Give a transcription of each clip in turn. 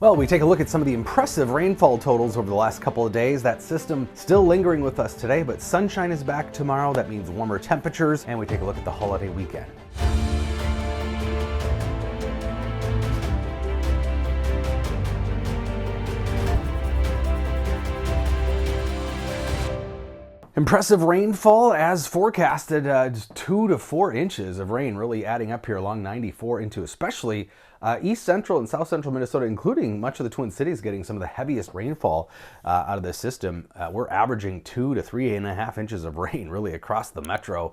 Well, we take a look at some of the impressive rainfall totals over the last couple of days. That system still lingering with us today, but sunshine is back tomorrow. That means warmer temperatures, and we take a look at the holiday weekend. Impressive rainfall as forecasted, 2 to 4 inches of rain really adding up here along 94 into especially east central and south central Minnesota, including much of the Twin Cities getting some of the heaviest rainfall out of this system. We're averaging 2 to 3.5 inches of rain really across the metro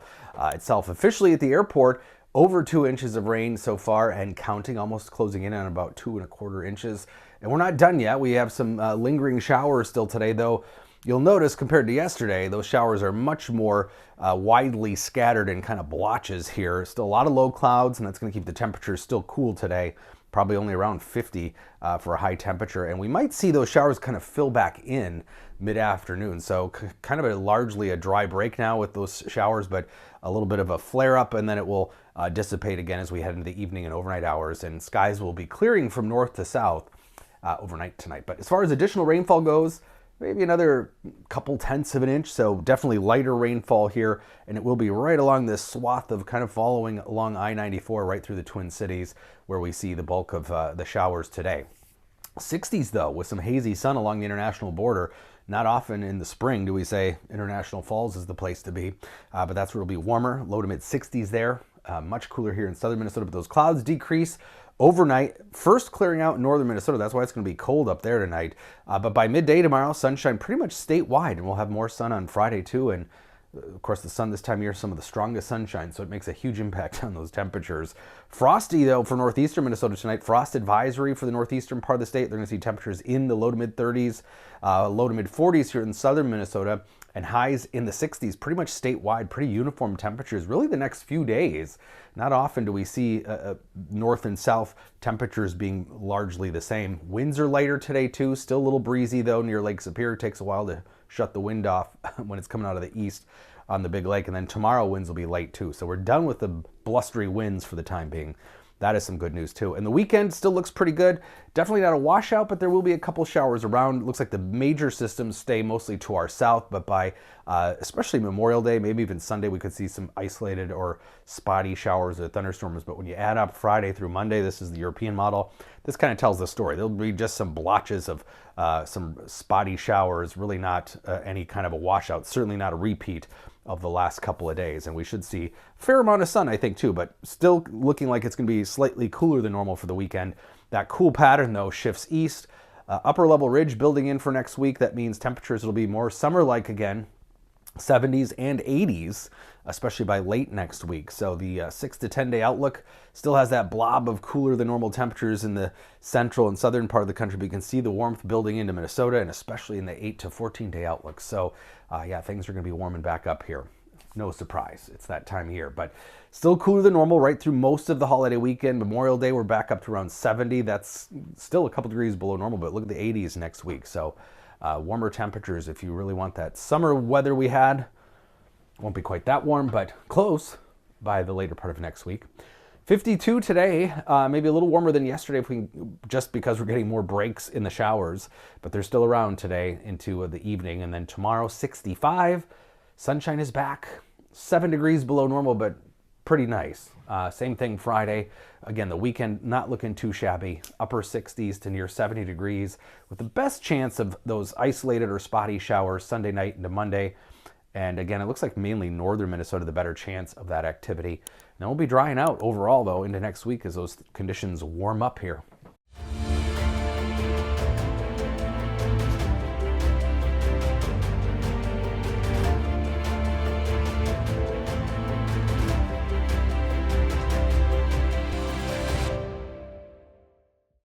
itself. Officially at the airport, over 2 inches of rain so far and counting, almost closing in on about 2.25 inches. And we're not done yet. We have some lingering showers still today, though. You'll notice compared to yesterday, those showers are much more widely scattered in kind of blotches here. Still a lot of low clouds, and that's going to keep the temperatures still cool today, probably only around 50 for a high temperature. And we might see those showers kind of fill back in mid-afternoon. So kind of largely a dry break now with those showers, but a little bit of a flare up, and then it will dissipate again as we head into the evening and overnight hours. And skies will be clearing from north to south overnight tonight. But as far as additional rainfall goes, maybe another couple tenths of an inch, so definitely lighter rainfall here, and it will be right along this swath of kind of following along I-94 right through the Twin Cities where we see the bulk of the showers today. 60s though, with some hazy sun along the international border. Not often in the spring do we say International Falls is the place to be, but that's where it'll be warmer, low to mid 60s there. Much cooler here in southern Minnesota, but those clouds decrease overnight, first clearing out in northern Minnesota. That's why it's going to be cold up there tonight. But by midday tomorrow, sunshine pretty much statewide, and we'll have more sun on Friday too. And of course, the sun this time of year is some of the strongest sunshine, so it makes a huge impact on those temperatures. Frosty though for northeastern Minnesota tonight. Frost advisory for the northeastern part of the state. They're going to see temperatures in the low to mid 30s, low to mid 40s here in southern Minnesota, and highs in the 60s, pretty much statewide, pretty uniform temperatures really the next few days. Not often do we see north and south temperatures being largely the same. Winds are lighter today too, still a little breezy though near Lake Superior. It takes a while to shut the wind off when it's coming out of the east on the big lake, and then tomorrow winds will be light too. So we're done with the blustery winds for the time being. That is some good news too. And the weekend still looks pretty good. Definitely not a washout, but there will be a couple showers around. Looks like the major systems stay mostly to our south, but by especially Memorial Day, maybe even Sunday, we could see some isolated or spotty showers or thunderstorms. But when you add up Friday through Monday, this is the European model, this kind of tells the story. There'll be just some blotches of some spotty showers, really not any kind of a washout, certainly not a repeat of the last couple of days. And we should see a fair amount of sun, I think, too, but still looking like it's going to be slightly cooler than normal for the weekend. That cool pattern, though, shifts east. Upper level ridge building in for next week. That means temperatures will be more summer-like again, 70s and 80s, especially by late next week. So the 6 to 10 day outlook still has that blob of cooler than normal temperatures in the central and southern part of the country, but you can see the warmth building into Minnesota, and especially in the 8 to 14 day outlook. So yeah, things are going to be warming back up here. No surprise, it's that time of year, but still cooler than normal right through most of the holiday weekend. Memorial Day, we're back up to around 70. That's still a couple degrees below normal, but look at the 80s next week. So warmer temperatures if you really want that summer weather we had. Won't be quite that warm, but close by the later part of next week. 52 today, maybe a little warmer than yesterday if we just because we're getting more breaks in the showers, but they're still around today into the evening. And then tomorrow, 65. Sunshine is back, 7 degrees below normal, but pretty nice. Same thing Friday. Again, the weekend not looking too shabby. Upper 60s to near 70 degrees with the best chance of those isolated or spotty showers Sunday night into Monday. And again, it looks like mainly northern Minnesota, the better chance of that activity. Now we'll be drying out overall, though, into next week as those conditions warm up here.